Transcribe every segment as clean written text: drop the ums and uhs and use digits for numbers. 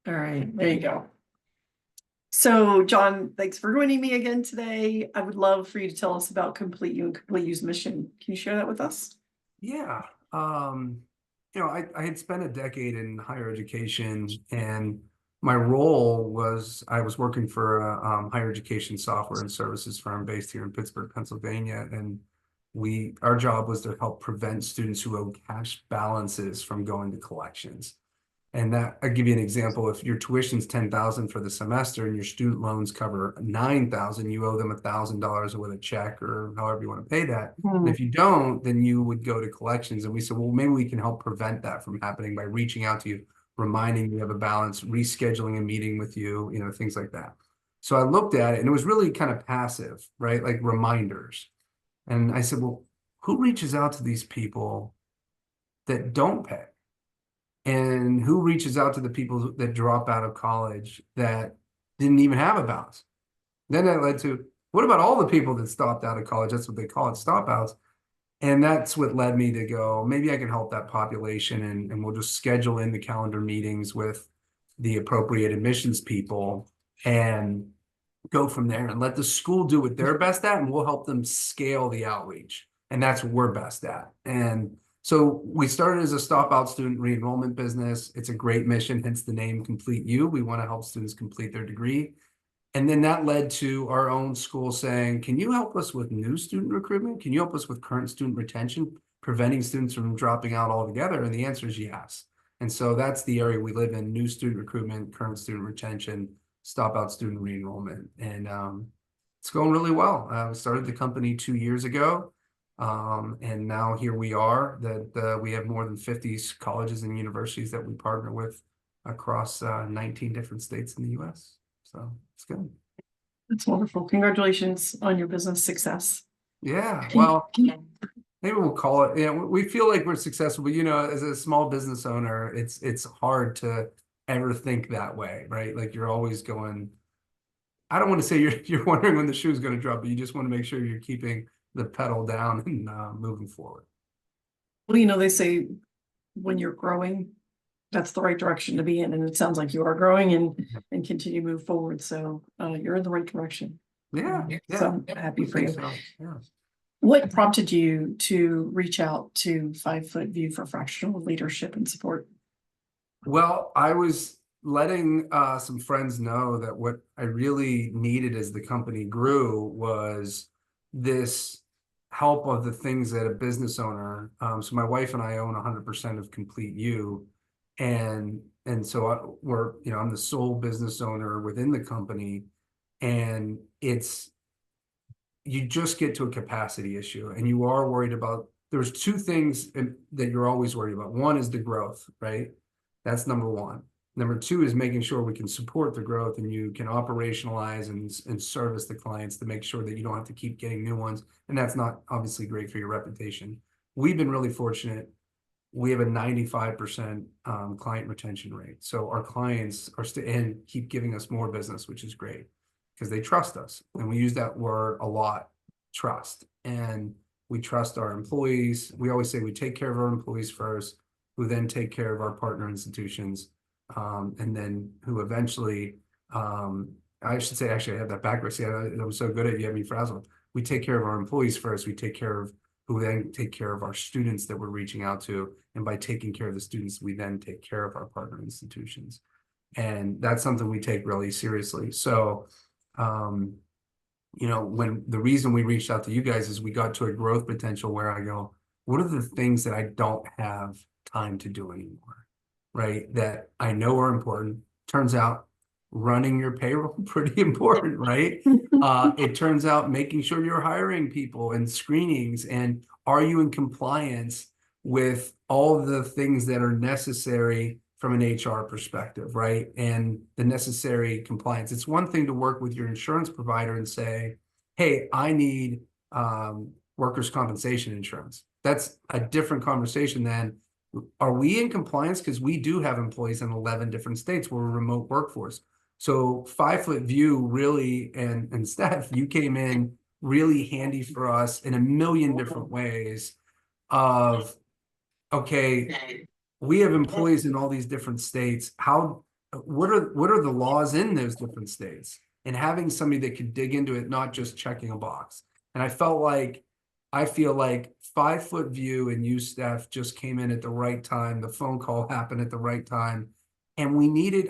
All right, there you go. So, John, thanks for joining me again today. I would love for you to tell us about CompleteU and CompleteU's mission. Can you share that with us? Yeah. Um, I had spent a decade in higher education, and my role was I was working for a higher education software and services firm based here in Pittsburgh, Pennsylvania. And our job was to help prevent students who owe cash balances from going to collections. And that, I'll give you an example. If your tuition's 10,000 for the semester and your student loans cover 9,000, you owe them $1,000 with a check or however you want to pay that. And if you don't, then you would go to collections. And we said, well, maybe we can help prevent that from happening by reaching out to you, reminding you of a balance, rescheduling a meeting with you, things like that. So I looked at it and it was really kind of passive, right? Like reminders. And I said, well, who reaches out to these people that don't pay? And who reaches out to the people that drop out of college that didn't even have a balance? Then that led to, what about all the people that stopped out of college? That's what they call it, stop outs. And that's what led me to go, maybe I can help that population, and we'll just schedule in the calendar meetings with the appropriate admissions people and go from there and let the school do what they're best at, and we'll help them scale the outreach. And that's what we're best at. And so we started as a stop out student re-enrollment business. It's a great mission, hence the name CompleteU. We want to help students complete their degree. And then that led to our own school saying, can you help us with new student recruitment? Can you help us with current student retention, preventing students from dropping out altogether? And the answer is yes. And so that's the area we live in: new student recruitment, current student retention, stop out student re-enrollment. And it's going really well. We started the company 2 years ago. And now here we are, that we have more than 50 colleges and universities that we partner with across 19 different states in the US. So it's good. That's wonderful. Congratulations on your business success. Yeah, well, maybe we'll call it, we feel like we're successful, but as a small business owner, it's hard to ever think that way, right? Like you're always going, I don't want to say you're wondering when the shoe is going to drop, but you just want to make sure you're keeping the pedal down and moving forward. Well, they say when you're growing, that's the right direction to be in. And it sounds like you are growing and continue to move forward. So you're in the right direction. Yeah. So I'm happy for you. So, yeah. What prompted you to reach out to 5 Foot View for fractional leadership and support? Well, I was letting some friends know that what I really needed as the company grew was this help of the things that a business owner. So my wife and I own 100% of CompleteU, and so I'm the sole business owner within the company, and you just get to a capacity issue, and you are worried about. There's two things that you're always worried about. One is the growth, right? That's number one. Number two is making sure we can support the growth and you can operationalize and service the clients to make sure that you don't have to keep getting new ones. And that's not obviously great for your reputation. We've been really fortunate. We have a 95% client retention rate. So our clients are and keep giving us more business, which is great because they trust us. And we use that word a lot, trust. And we trust our employees. We always say we take care of our employees first, who then take care of our partner institutions, and then who eventually, I should say, actually, I have that backwards. Yeah, I'm so good at it, you have me frazzled. We take care of our employees first. We take care of who then take care of our students that we're reaching out to. And by taking care of the students, we then take care of our partner institutions. And that's something we take really seriously. So, when the reason we reached out to you guys is we got to a growth potential where I go, what are the things that I don't have time to do anymore, right? That I know are important. Turns out running your payroll pretty important, right? It turns out making sure you're hiring people and screenings, and are you in compliance with all the things that are necessary from an HR perspective, right? And the necessary compliance. It's one thing to work with your insurance provider and say, hey, I need workers' compensation insurance. That's a different conversation than, are we in compliance? Because we do have employees in 11 different states. We're a remote workforce. So 5 Foot View really, and Steph, you came in really handy for us in a million different ways of, okay, we have employees in all these different states. How what are the laws in those different states, and having somebody that could dig into it, not just checking a box. And I feel like 5 Foot View and you staff just came in at the right time. The phone call happened at the right time. And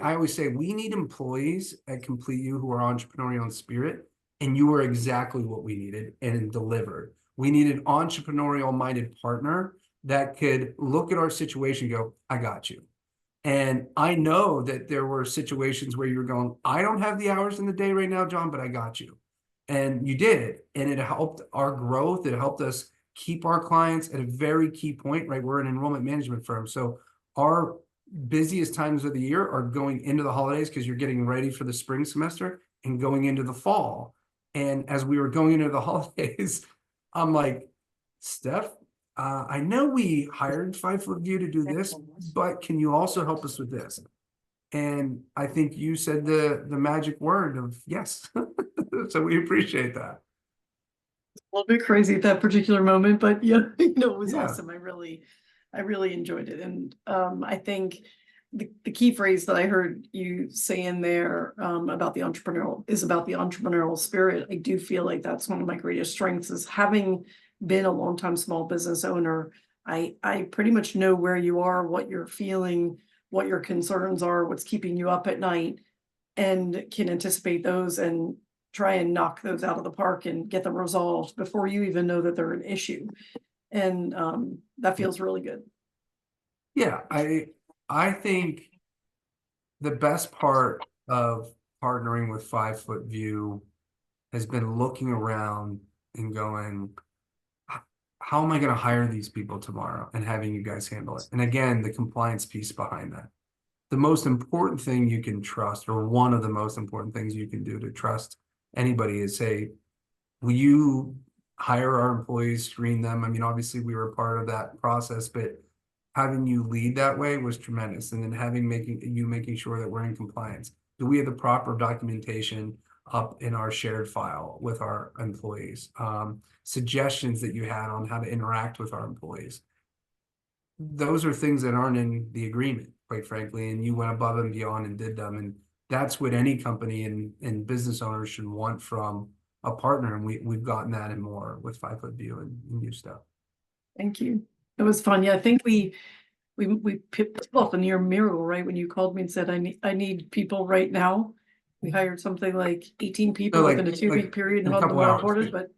I always say, we need employees at CompleteU who are entrepreneurial in spirit. And you were exactly what we needed and delivered. We need an entrepreneurial minded partner that could look at our situation and go, I got you. And I know that there were situations where you were going, I don't have the hours in the day right now, John, but I got you. And you did. And it helped our growth. It helped us keep our clients at a very key point, right? We're an enrollment management firm. So our busiest times of the year are going into the holidays because you're getting ready for the spring semester and going into the fall. And as we were going into the holidays, I'm like, Steph, I know we hired 5 Foot View to do this, but can you also help us with this? And I think you said the magic word of yes. So we appreciate that. A little bit crazy at that particular moment, but yeah, it was Yeah. awesome. I really enjoyed it. And I think the key phrase that I heard you say in there about the entrepreneurial spirit. I do feel like that's one of my greatest strengths is having been a longtime small business owner. I pretty much know where you are, what you're feeling, what your concerns are, what's keeping you up at night, and can anticipate those and try and knock those out of the park and get them resolved before you even know that they're an issue. And that feels really good. Yeah, I think the best part of partnering with 5 Foot View has been looking around and going, how am I going to hire these people tomorrow, and having you guys handle it. And again, the compliance piece behind that. The most important thing you can trust, or one of the most important things you can do to trust anybody, is say, will you hire our employees, screen them? I mean, obviously we were a part of that process, but having you lead that way was tremendous. And then making sure that we're in compliance. Do we have the proper documentation up in our shared file with our employees? Suggestions that you had on how to interact with our employees. Those are things that aren't in the agreement, quite frankly, and you went above and beyond and did them. And that's what any company and business owners should want from a partner. And we've gotten that and more with 5 Foot View and new stuff. Thank you. It was fun. Yeah, I think we picked off a near miracle, right? When you called me and said, I need people right now. We hired something like 18 people within a 2-week period and a had them couple all hours. onboarded, but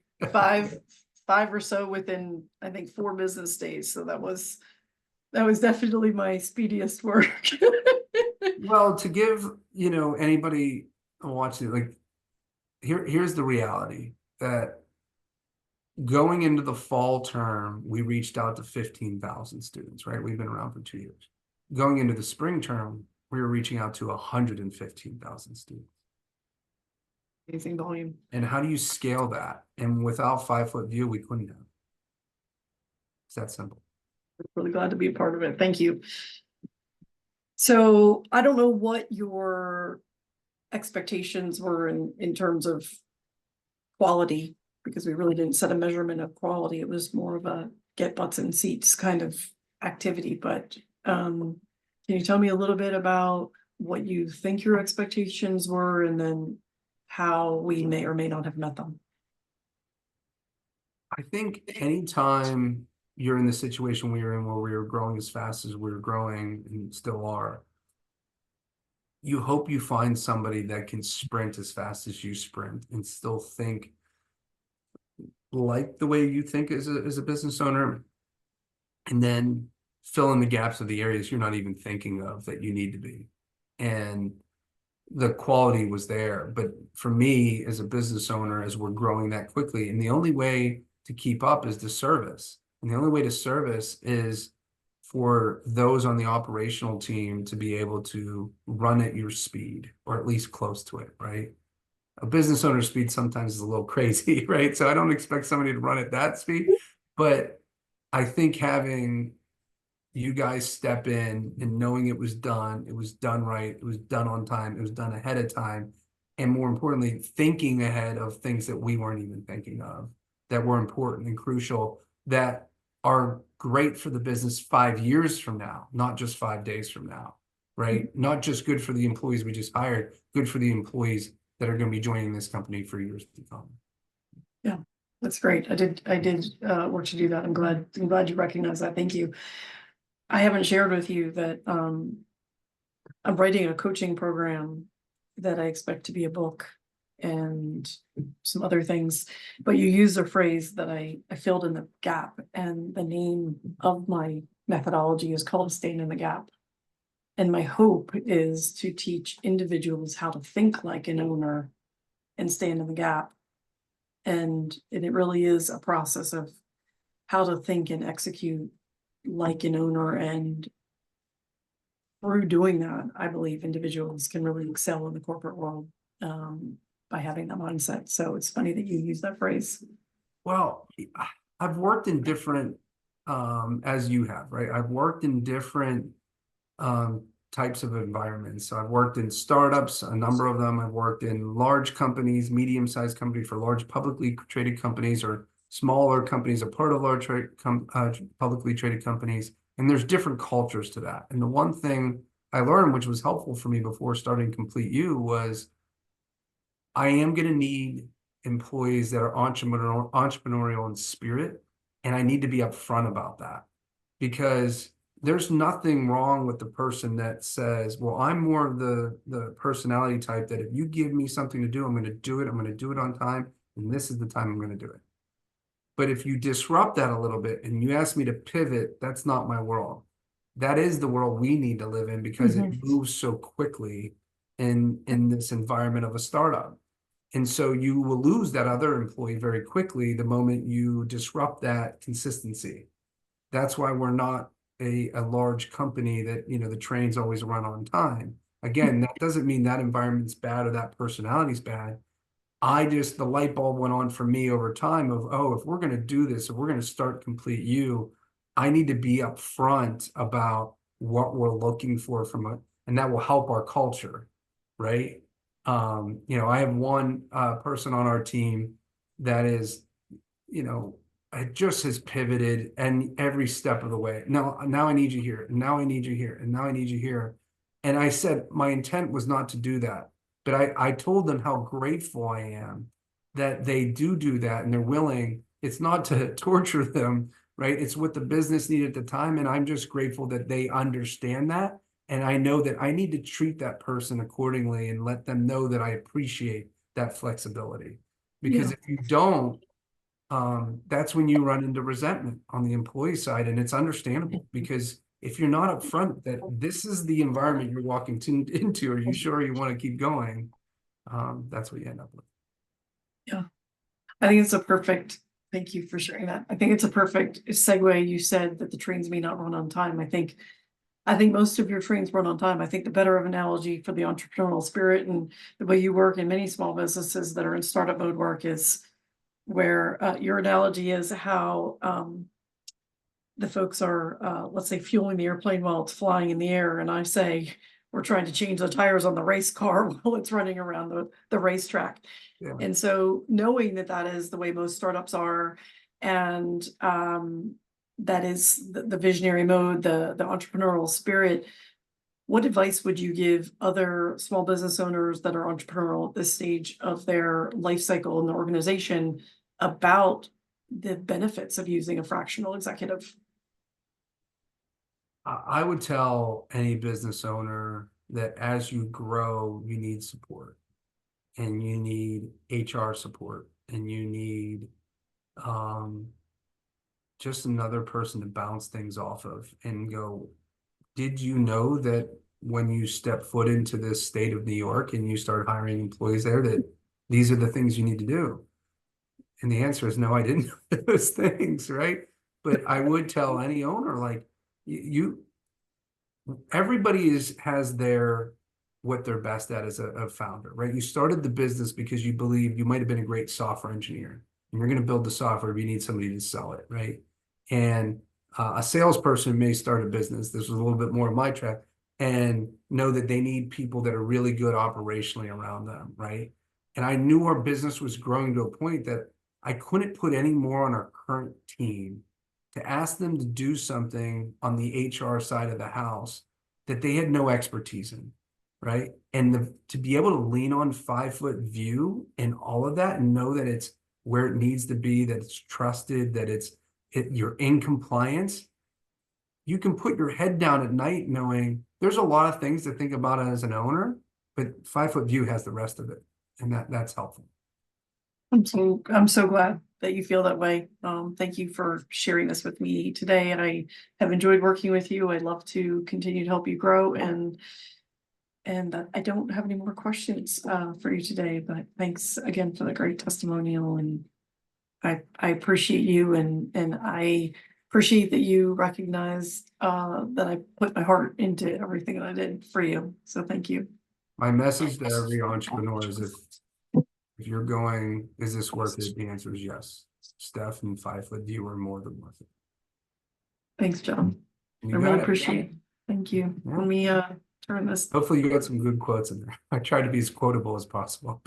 five or so within, I think, 4 business days. So that was definitely my speediest work. Well, to give, anybody watching, like, here's the reality that going into the fall term, we reached out to 15,000 students, right? We've been around for 2 years. Going into the spring term, we were reaching out to 115,000 students. Amazing volume. And how do you scale that? And without 5 Foot View, we couldn't have. It's that simple. Really glad to be a part of it. Thank you. So I don't know what your expectations were in terms of quality, because we really didn't set a measurement of quality. It was more of a get butts in seats kind of activity. But can you tell me a little bit about what you think your expectations were, and then how we may or may not have met them? I think anytime you're in the situation we were in, where we were growing as fast as we were growing and still are, you hope you find somebody that can sprint as fast as you sprint and still think like the way you think as a business owner, and then fill in the gaps of the areas you're not even thinking of that you need to be. And the quality was there. But for me as a business owner, as we're growing that quickly, and the only way to keep up is to service. And the only way to service is for those on the operational team to be able to run at your speed, or at least close to it, right? A business owner's speed sometimes is a little crazy, right? So I don't expect somebody to run at that speed, but I think having you guys step in and knowing it was done right, it was done on time, it was done ahead of time, and more importantly, thinking ahead of things that we weren't even thinking of, that were important and crucial, that are great for the business 5 years from now, not just 5 days from now. right? Not just good for the employees we just hired, good for the employees that are going to be joining this company for years to come. Yeah, that's great. I did work to do that. I'm glad you recognize that. Thank you. I haven't shared with you that I'm writing a coaching program that I expect to be a book and some other things. But you used a phrase that I filled in the gap, and the name of my methodology is called Staying in the Gap. And my hope is to teach individuals how to think like an owner and stand in the gap. And it really is a process of how to think and execute like an owner. And through doing that, I believe individuals can really excel in the corporate world by having that mindset. So it's funny that you use that phrase. Well, I've worked in different, as you have, right? I've worked in different types of environments. So I've worked in startups, a number of them. I've worked in large companies, medium-sized companies, for large publicly traded companies, or smaller companies, a part of large publicly traded companies. And there's different cultures to that. And the one thing I learned, which was helpful for me before starting CompleteU, was I am going to need employees that are entrepreneurial in spirit, and I need to be upfront about that, because there's nothing wrong with the person that says, well, I'm more of the personality type that if you give me something to do, I'm going to do it. I'm going to do it on time, and this is the time I'm going to do it. But if you disrupt that a little bit and you ask me to pivot, that's not my world. That is the world we need to live in, because it moves so quickly in this environment of a startup. And so you will lose that other employee very quickly the moment you disrupt that consistency. That's why we're not a large company that, the trains always run on time. Again, that doesn't mean that environment's bad or that personality's bad. The light bulb went on for me over time of, oh, if we're going to do this, if we're going to start CompleteU, I need to be upfront about what we're looking for and that will help our culture, right? I have one person on our team that is, it just has pivoted, and every step of the way. Now I need you here, and now I need you here, and now I need you here. And I said my intent was not to do that, but I told them how grateful I am that they do that, and they're willing. It's not to torture them, right? It's what the business needed at the time, and I'm just grateful that they understand that. And I know that I need to treat that person accordingly and let them know that I appreciate that flexibility. Because if you don't, that's when you run into resentment on the employee side. And it's understandable, because if you're not upfront that this is the environment you're walking into, are you sure you want to keep going? That's what you end up with. Yeah, I think thank you for sharing that. I think it's a perfect segue. You said that the trains may not run on time. I think most of your trains run on time. I think the better of analogy for the entrepreneurial spirit and the way you work in many small businesses that are in startup mode work is where your analogy is how the folks are, let's say, fueling the airplane while it's flying in the air. And I say, we're trying to change the tires on the race car while it's running around the racetrack. Yeah. And so knowing that that is the way most startups are, and that is the visionary mode, the entrepreneurial spirit, what advice would you give other small business owners that are entrepreneurial at this stage of their life cycle in the organization about the benefits of using a fractional executive? I would tell any business owner that as you grow, you need support, and you need HR support, and you need just another person to bounce things off of and go, did you know that when you step foot into this state of New York and you start hiring employees there, that these are the things you need to do? And the answer is no, I didn't know those things, right? But I would tell any owner, like, everybody has what they're best at as a founder, right? You started the business because you believe you might have been a great software engineer, and you're going to build the software, but you need somebody to sell it, right? And a salesperson may start a business. This was a little bit more of my track, and know that they need people that are really good operationally around them, right? And I knew our business was growing to a point that I couldn't put any more on our current team to ask them to do something on the HR side of the house that they had no expertise in, right? And to be able to lean on 5-foot view and all of that and know that it's where it needs to be, that it's trusted, that you're in compliance. You can put your head down at night knowing there's a lot of things to think about as an owner, but 5-foot view has the rest of it. And that's helpful. I'm so glad that you feel that way. Thank you for sharing this with me today. I have enjoyed working with you. I'd love to continue to help you grow, and I don't have any more questions for you today, but thanks again for the great testimonial, and I appreciate you, and I appreciate that you recognized that I put my heart into everything that I did for you. So thank you. My message to every entrepreneur is if you're going, is this worth it? The answer is yes. Steph and 5-foot view are more than worth it. Thanks, John. I really appreciate it. Thank you. Yeah. Let me turn this. Hopefully you got some good quotes in there. I tried to be as quotable as possible.